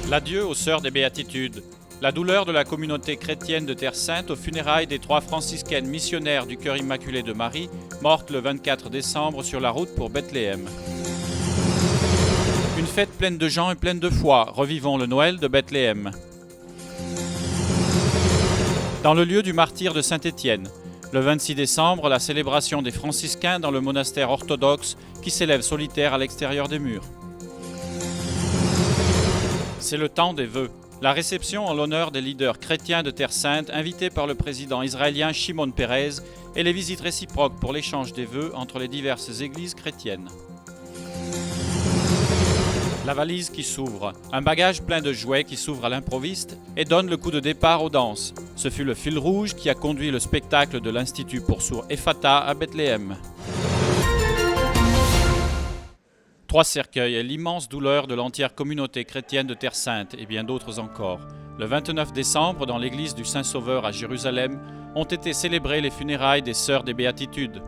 L'adieu aux sœurs des béatitudes. La douleur de la communauté chrétienne de Terre Sainte aux funérailles des 3 franciscaines missionnaires du Cœur Immaculé de Marie, mortes le 24 décembre sur la route pour Bethléem. Une fête pleine de gens et pleine de foi, revivons le Noël de Bethléem. Dans le lieu du martyre de Saint-Étienne, le 26 décembre, la célébration des franciscains dans le monastère orthodoxe qui s'élève solitaire à l'extérieur des murs. C'est le temps des vœux. La réception en l'honneur des leaders chrétiens de Terre Sainte invités par le président israélien Shimon Peres et les visites réciproques pour l'échange des vœux entre les diverses églises chrétiennes. La valise qui s'ouvre, un bagage plein de jouets qui s'ouvre à l'improviste et donne le coup de départ aux danses. Ce fut le fil rouge qui a conduit le spectacle de l'Institut pour sourds Ephata à Bethléem. 3 cercueils et l'immense douleur de l'entière communauté chrétienne de Terre Sainte et bien d'autres encore. Le 29 décembre, dans l'église du Saint-Sauveur à Jérusalem, ont été célébrées les funérailles des Sœurs des Béatitudes.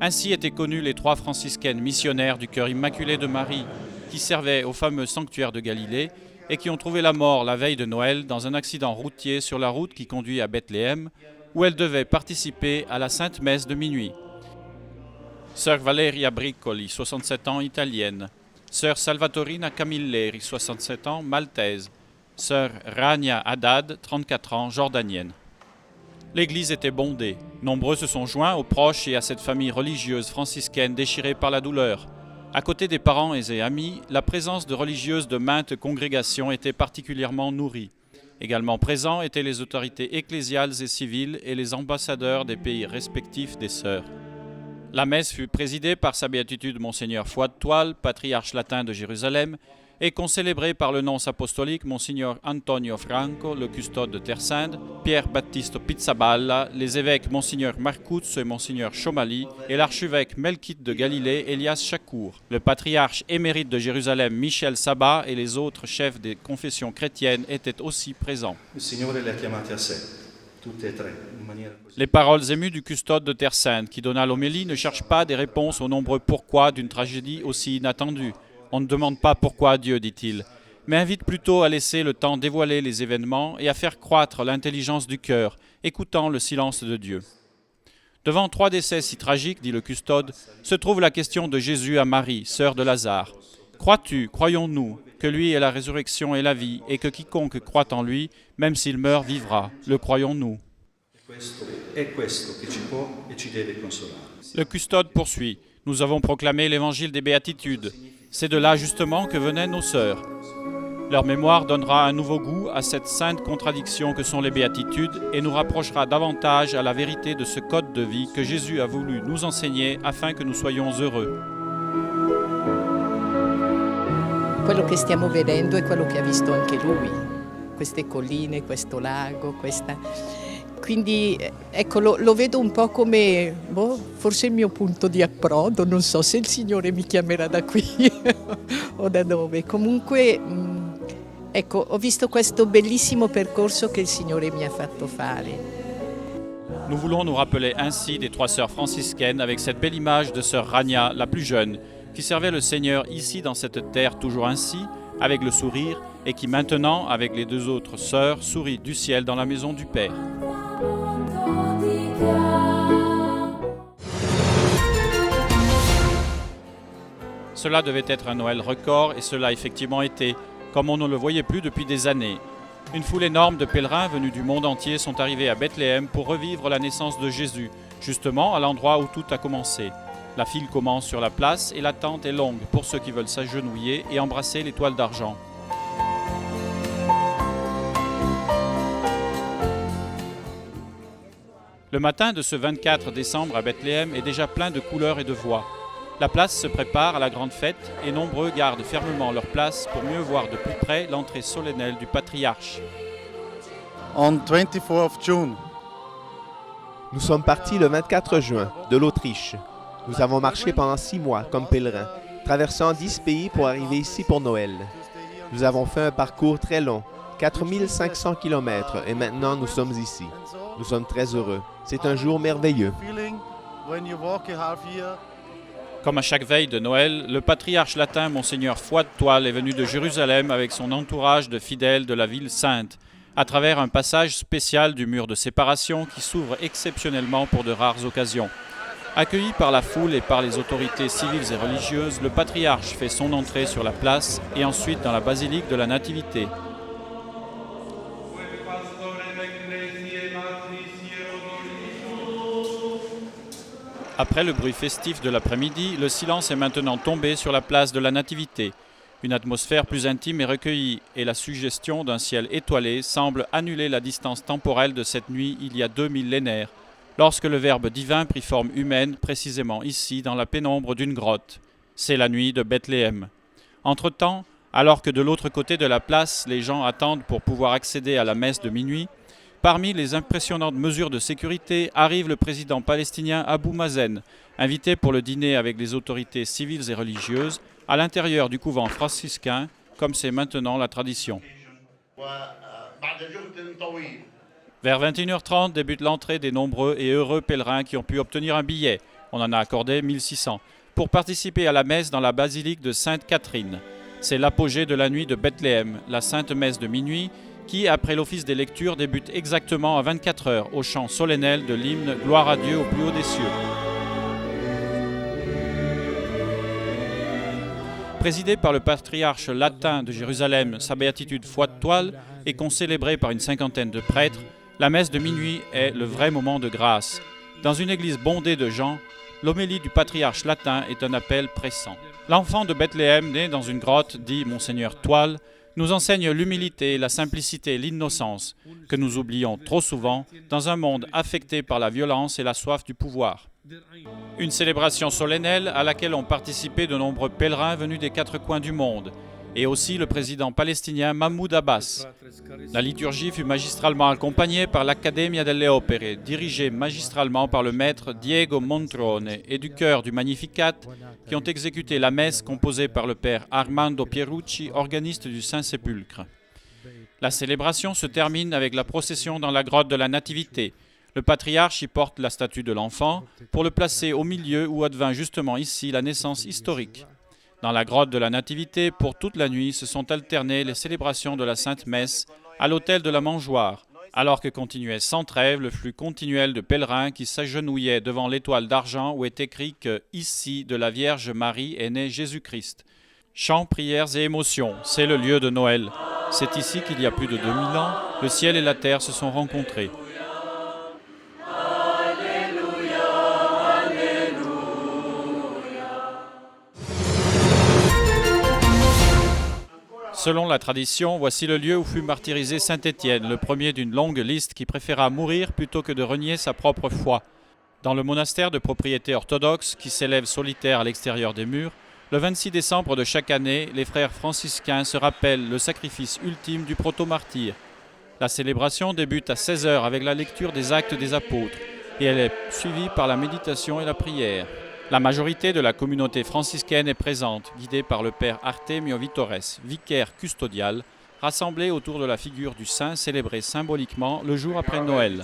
Ainsi étaient connues les 3 franciscaines missionnaires du Cœur Immaculé de Marie, qui servaient au fameux sanctuaire de Galilée et qui ont trouvé la mort la veille de Noël dans un accident routier sur la route qui conduit à Bethléem, où elles devaient participer à la Sainte Messe de minuit. Sœur Valeria Briccoli, 67 ans, italienne. Sœur Salvatorina Camilleri, 67 ans, maltaise. Sœur Rania Haddad, 34 ans, jordanienne. L'église était bondée. Nombreux se sont joints aux proches et à cette famille religieuse franciscaine déchirée par la douleur. À côté des parents et amis, la présence de religieuses de maintes congrégations était particulièrement nourrie. Également présents étaient les autorités ecclésiales et civiles et les ambassadeurs des pays respectifs des sœurs. La messe fut présidée par sa béatitude Monseigneur Foy de Toile, patriarche latin de Jérusalem, et concélébrée par le nonce apostolique Monseigneur Antonio Franco, le custode de Terre Sainte, Pierre Battista Pizzaballa, les évêques Monseigneur Marcuzzo et Monseigneur Chomali, et l'archevêque Melkite de Galilée, Elias Chakour, le patriarche émérite de Jérusalem Michel Sabat et les autres chefs des confessions chrétiennes étaient aussi présents. Les paroles émues du custode de Terre Sainte qui donna l'homélie ne cherchent pas des réponses aux nombreux pourquoi d'une tragédie aussi inattendue. On ne demande pas pourquoi à Dieu, dit-il, mais invite plutôt à laisser le temps dévoiler les événements et à faire croître l'intelligence du cœur, écoutant le silence de Dieu. Devant 3 décès si tragiques, dit le custode, se trouve la question de Jésus à Marie, sœur de Lazare. Crois-tu, croyons-nous, que lui est la résurrection et la vie, et que quiconque croit en lui, même s'il meurt, vivra. Le croyons-nous. Le custode poursuit. Nous avons proclamé l'évangile des béatitudes. C'est de là justement que venaient nos sœurs. Leur mémoire donnera un nouveau goût à cette sainte contradiction que sont les béatitudes et nous rapprochera davantage à la vérité de ce code de vie que Jésus a voulu nous enseigner afin que nous soyons heureux. Quello che stiamo vedendo è quello che ha visto anche lui, queste colline, questo lago, Quindi ecco, lo vedo un po' come, forse il mio punto di approdo, non so se il Signore mi chiamerà da qui o da dove. Comunque, ecco, ho visto questo bellissimo percorso che il Signore mi ha fatto fare. Nous voulons nous rappeler ainsi des 3 sœurs franciscaines avec cette belle image de sœur Rania, la plus jeune, qui servait le Seigneur ici dans cette terre toujours ainsi, avec le sourire, et qui maintenant, avec les 2 autres sœurs, sourit du ciel dans la maison du Père. Cela devait être un Noël record et cela a effectivement été, comme on ne le voyait plus depuis des années. Une foule énorme de pèlerins venus du monde entier sont arrivés à Bethléem pour revivre la naissance de Jésus, justement à l'endroit où tout a commencé. La file commence sur la place et l'attente est longue pour ceux qui veulent s'agenouiller et embrasser l'étoile d'argent. Le matin de ce 24 décembre à Bethléem est déjà plein de couleurs et de voix. La place se prépare à la grande fête et nombreux gardent fermement leur place pour mieux voir de plus près l'entrée solennelle du patriarche. On 24 June. Nous sommes partis le 24 juin de l'Autriche. Nous avons marché pendant 6 mois comme pèlerins, traversant 10 pays pour arriver ici pour Noël. Nous avons fait un parcours très long, 4500 km, et maintenant nous sommes ici. Nous sommes très heureux. C'est un jour merveilleux. Comme à chaque veille de Noël, le patriarche latin Monseigneur Foy de Toile est venu de Jérusalem avec son entourage de fidèles de la ville sainte, à travers un passage spécial du mur de séparation qui s'ouvre exceptionnellement pour de rares occasions. Accueilli par la foule et par les autorités civiles et religieuses, le patriarche fait son entrée sur la place et ensuite dans la basilique de la Nativité. Après le bruit festif de l'après-midi, le silence est maintenant tombé sur la place de la Nativité. Une atmosphère plus intime est recueillie et la suggestion d'un ciel étoilé semble annuler la distance temporelle de cette nuit il y a 2 millénaires, lorsque le Verbe divin prit forme humaine, précisément ici, dans la pénombre d'une grotte. C'est la nuit de Bethléem. Entre-temps, alors que de l'autre côté de la place, les gens attendent pour pouvoir accéder à la messe de minuit, parmi les impressionnantes mesures de sécurité arrive le président palestinien Abou Mazen, invité pour le dîner avec les autorités civiles et religieuses à l'intérieur du couvent franciscain, comme c'est maintenant la tradition. Vers 21h30 débute l'entrée des nombreux et heureux pèlerins qui ont pu obtenir un billet, on en a accordé 1600, pour participer à la messe dans la basilique de Sainte-Catherine. C'est l'apogée de la nuit de Bethléem, la sainte messe de minuit, qui, après l'office des lectures, débute exactement à 24 heures au chant solennel de l'hymne « Gloire à Dieu au plus haut des cieux ». Présidée par le patriarche latin de Jérusalem, sa béatitude Foy de Toile, et concélébrée par une cinquantaine de prêtres, la messe de minuit est le vrai moment de grâce. Dans une église bondée de gens, l'homélie du patriarche latin est un appel pressant. L'enfant de Bethléem, né dans une grotte, dit Monseigneur Toile, nous enseigne l'humilité, la simplicité et l'innocence que nous oublions trop souvent dans un monde affecté par la violence et la soif du pouvoir. Une célébration solennelle à laquelle ont participé de nombreux pèlerins venus des 4 coins du monde et aussi le président palestinien Mahmoud Abbas. La liturgie fut magistralement accompagnée par l'Accademia delle Opere, dirigée magistralement par le maître Diego Montrone et du chœur du Magnificat qui ont exécuté la messe composée par le père Armando Pierucci, organiste du Saint-Sépulcre. La célébration se termine avec la procession dans la grotte de la Nativité. Le patriarche y porte la statue de l'enfant pour le placer au milieu où advint justement ici la naissance historique. Dans la grotte de la Nativité, pour toute la nuit, se sont alternées les célébrations de la Sainte Messe à l'autel de la Mangeoire, alors que continuait sans trêve le flux continuel de pèlerins qui s'agenouillaient devant l'étoile d'argent où est écrit que « Ici, de la Vierge Marie, est né Jésus-Christ ». Chants, prières et émotions, c'est le lieu de Noël. C'est ici qu'il y a plus de 2000 ans, le ciel et la terre se sont rencontrés. Selon la tradition, voici le lieu où fut martyrisé saint Étienne, le premier d'une longue liste qui préféra mourir plutôt que de renier sa propre foi. Dans le monastère de propriété orthodoxe, qui s'élève solitaire à l'extérieur des murs, le 26 décembre de chaque année, les frères franciscains se rappellent le sacrifice ultime du proto-martyr. La célébration débute à 16h avec la lecture des Actes des Apôtres et elle est suivie par la méditation et la prière. La majorité de la communauté franciscaine est présente, guidée par le père Artemio Vitores, vicaire custodial, rassemblé autour de la figure du saint célébrée symboliquement le jour après Noël.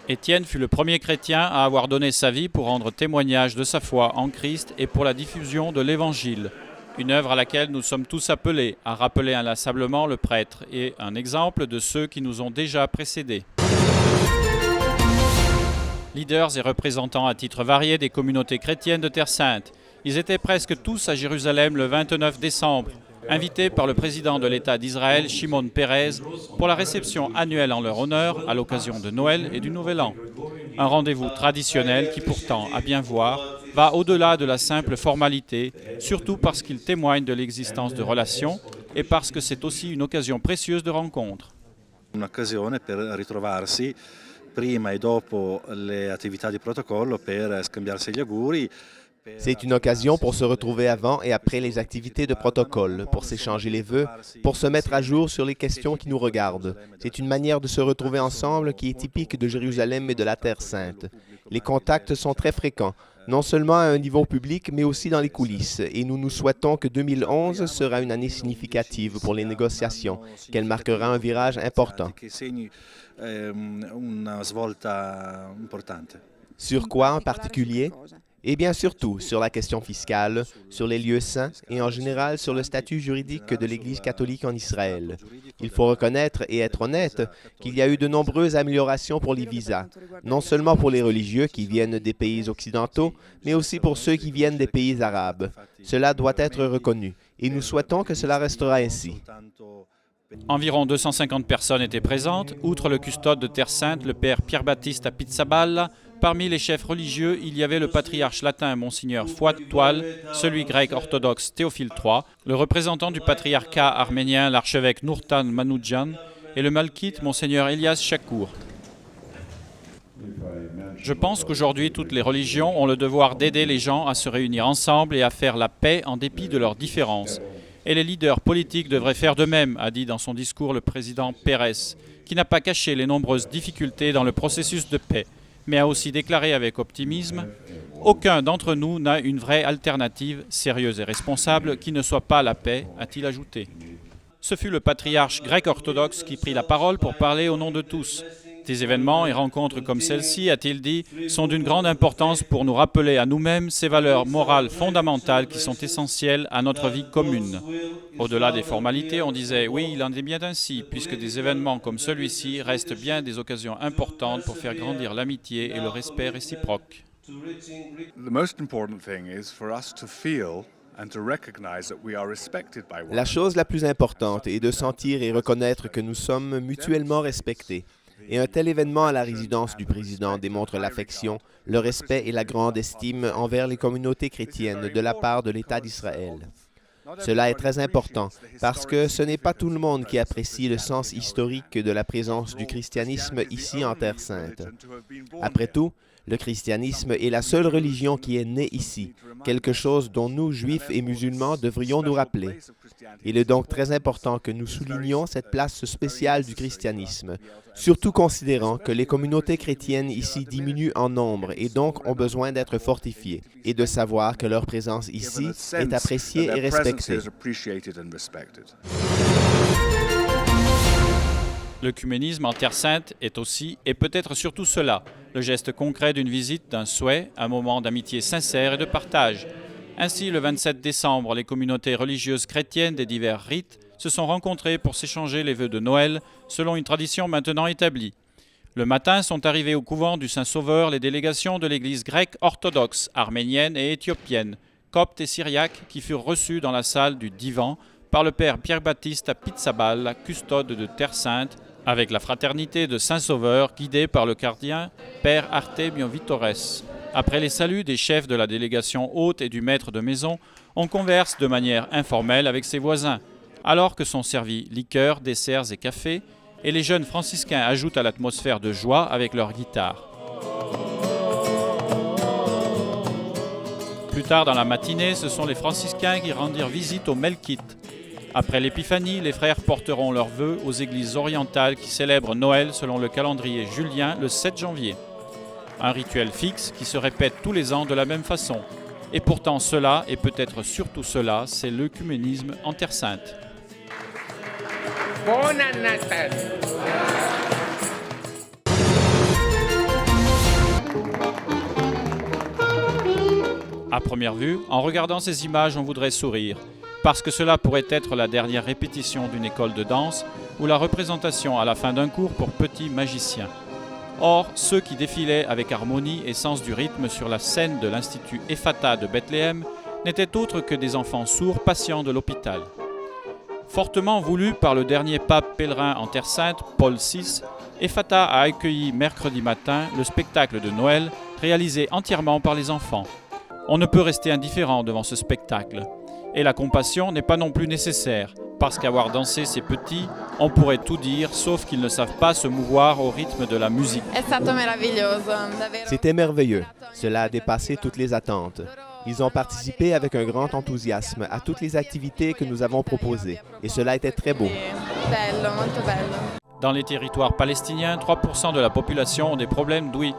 Étienne fut le premier chrétien à avoir donné sa vie pour rendre témoignage de sa foi en Christ et pour la diffusion de l'Évangile. Une œuvre à laquelle nous sommes tous appelés à rappeler inlassablement le prêtre et un exemple de ceux qui nous ont déjà précédés. Leaders et représentants à titre varié des communautés chrétiennes de Terre Sainte. Ils étaient presque tous à Jérusalem le 29 décembre, invités par le président de l'État d'Israël, Shimon Peres, pour la réception annuelle en leur honneur à l'occasion de Noël et du Nouvel An. Un rendez-vous traditionnel qui pourtant, à bien voir, va au-delà de la simple formalité, surtout parce qu'il témoigne de l'existence de relations et parce que c'est aussi une occasion précieuse de rencontre. Un'occasione per ritrovarsi prima e dopo le attività di protocollo per scambiarsi gli auguri. C'est une occasion pour se retrouver avant et après les activités de protocole, pour s'échanger les vœux, pour se mettre à jour sur les questions qui nous regardent. C'est une manière de se retrouver ensemble qui est typique de Jérusalem et de la Terre Sainte. Les contacts sont très fréquents, non seulement à un niveau public, mais aussi dans les coulisses, et nous nous souhaitons que 2011 sera une année significative pour les négociations, qu'elle marquera un virage important. Sur quoi en particulier? Eh bien surtout sur la question fiscale, sur les lieux saints et en général sur le statut juridique de l'Église catholique en Israël. Il faut reconnaître et être honnête qu'il y a eu de nombreuses améliorations pour les visas, non seulement pour les religieux qui viennent des pays occidentaux, mais aussi pour ceux qui viennent des pays arabes. Cela doit être reconnu et nous souhaitons que cela restera ainsi. Environ 250 personnes étaient présentes. Outre le custode de Terre Sainte, le père Pierre-Baptiste à Pizzaballa, parmi les chefs religieux, il y avait le patriarche latin Monseigneur Fouad Toual, celui grec orthodoxe Théophile III, le représentant du patriarcat arménien, l'archevêque Nourtan Manoujian, et le malkite Monseigneur Elias Chakour. Je pense qu'aujourd'hui, toutes les religions ont le devoir d'aider les gens à se réunir ensemble et à faire la paix en dépit de leurs différences. Et les leaders politiques devraient faire de même, a dit dans son discours le président Pérez, qui n'a pas caché les nombreuses difficultés dans le processus de paix, mais a aussi déclaré avec optimisme « Aucun d'entre nous n'a une vraie alternative sérieuse et responsable qui ne soit pas la paix », a-t-il ajouté. Ce fut le patriarche grec orthodoxe qui prit la parole pour parler au nom de tous. Des événements et rencontres comme celle-ci, a-t-il dit, sont d'une grande importance pour nous rappeler à nous-mêmes ces valeurs morales fondamentales qui sont essentielles à notre vie commune. Au-delà des formalités, on disait « oui, il en est bien ainsi », puisque des événements comme celui-ci restent bien des occasions importantes pour faire grandir l'amitié et le respect réciproque. La chose la plus importante est de sentir et reconnaître que nous sommes mutuellement respectés. Et un tel événement à la résidence du président démontre l'affection, le respect et la grande estime envers les communautés chrétiennes de la part de l'État d'Israël. Cela est très important parce que ce n'est pas tout le monde qui apprécie le sens historique de la présence du christianisme ici en Terre Sainte. Après tout, le christianisme est la seule religion qui est née ici, quelque chose dont nous, juifs et musulmans, devrions nous rappeler. Il est donc très important que nous soulignions cette place spéciale du christianisme, surtout considérant que les communautés chrétiennes ici diminuent en nombre et donc ont besoin d'être fortifiées, et de savoir que leur présence ici est appréciée et respectée. L'œcuménisme en Terre Sainte est aussi, et peut-être surtout cela, le geste concret d'une visite, d'un souhait, un moment d'amitié sincère et de partage. Ainsi, le 27 décembre, les communautés religieuses chrétiennes des divers rites se sont rencontrées pour s'échanger les vœux de Noël, selon une tradition maintenant établie. Le matin sont arrivés au couvent du Saint-Sauveur les délégations de l'Église grecque orthodoxe, arménienne et éthiopienne, copte et syriaque, qui furent reçus dans la salle du divan par le père Pierre-Baptiste à Pizzaballa, custode de Terre Sainte, avec la fraternité de Saint-Sauveur guidée par le gardien père Artemio Vitores. Après les saluts des chefs de la délégation haute et du maître de maison, on converse de manière informelle avec ses voisins, alors que sont servis liqueurs, desserts et cafés, et les jeunes franciscains ajoutent à l'atmosphère de joie avec leur guitare. Plus tard dans la matinée, ce sont les franciscains qui rendirent visite aux Melkites. Après l'Épiphanie, les frères porteront leurs vœux aux églises orientales qui célèbrent Noël selon le calendrier julien le 7 janvier. Un rituel fixe qui se répète tous les ans de la même façon. Et pourtant cela, et peut-être surtout cela, c'est l'œcuménisme en Terre Sainte. Buon Natale! À première vue, en regardant ces images, on voudrait sourire, parce que cela pourrait être la dernière répétition d'une école de danse ou la représentation à la fin d'un cours pour petits magiciens. Or, ceux qui défilaient avec harmonie et sens du rythme sur la scène de l'Institut Ephata de Bethléem n'étaient autres que des enfants sourds patients de l'hôpital. Fortement voulu par le dernier pape pèlerin en Terre Sainte, Paul VI, Ephata a accueilli mercredi matin le spectacle de Noël réalisé entièrement par les enfants. On ne peut rester indifférent devant ce spectacle. Et la compassion n'est pas non plus nécessaire, parce qu'avoir dansé ces petits, on pourrait tout dire, sauf qu'ils ne savent pas se mouvoir au rythme de la musique. C'était merveilleux. Cela a dépassé toutes les attentes. Ils ont participé avec un grand enthousiasme à toutes les activités que nous avons proposées, et cela était très beau. Dans les territoires palestiniens, 3% de la population ont des problèmes d'ouïe.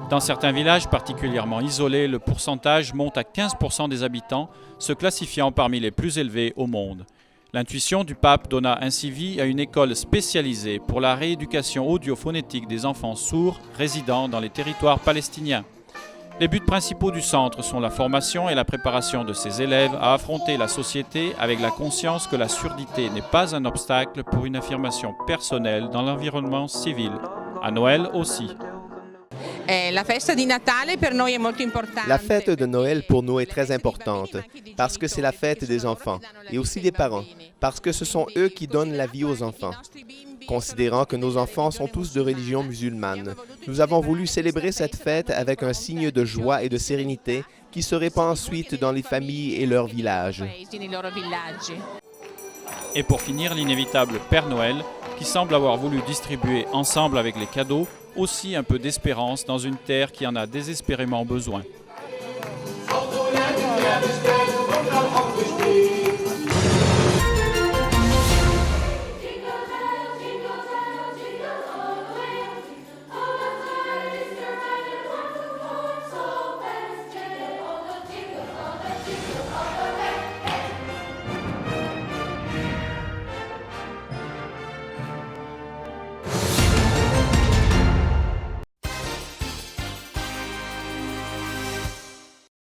Dans certains villages particulièrement isolés, le pourcentage monte à 15% des habitants, se classifiant parmi les plus élevés au monde. L'intuition du pape donna ainsi vie à une école spécialisée pour la rééducation audiophonétique des enfants sourds résidant dans les territoires palestiniens. Les buts principaux du centre sont la formation et la préparation de ses élèves à affronter la société avec la conscience que la surdité n'est pas un obstacle pour une affirmation personnelle dans l'environnement civil. À Noël aussi. La fête de Noël pour nous est très importante parce que c'est la fête des enfants et aussi des parents, parce que ce sont eux qui donnent la vie aux enfants. Considérant que nos enfants sont tous de religion musulmane, nous avons voulu célébrer cette fête avec un signe de joie et de sérénité qui se répand ensuite dans les familles et leurs villages. Et pour finir, l'inévitable Père Noël, qui semble avoir voulu distribuer ensemble avec les cadeaux aussi un peu d'espérance dans une terre qui en a désespérément besoin.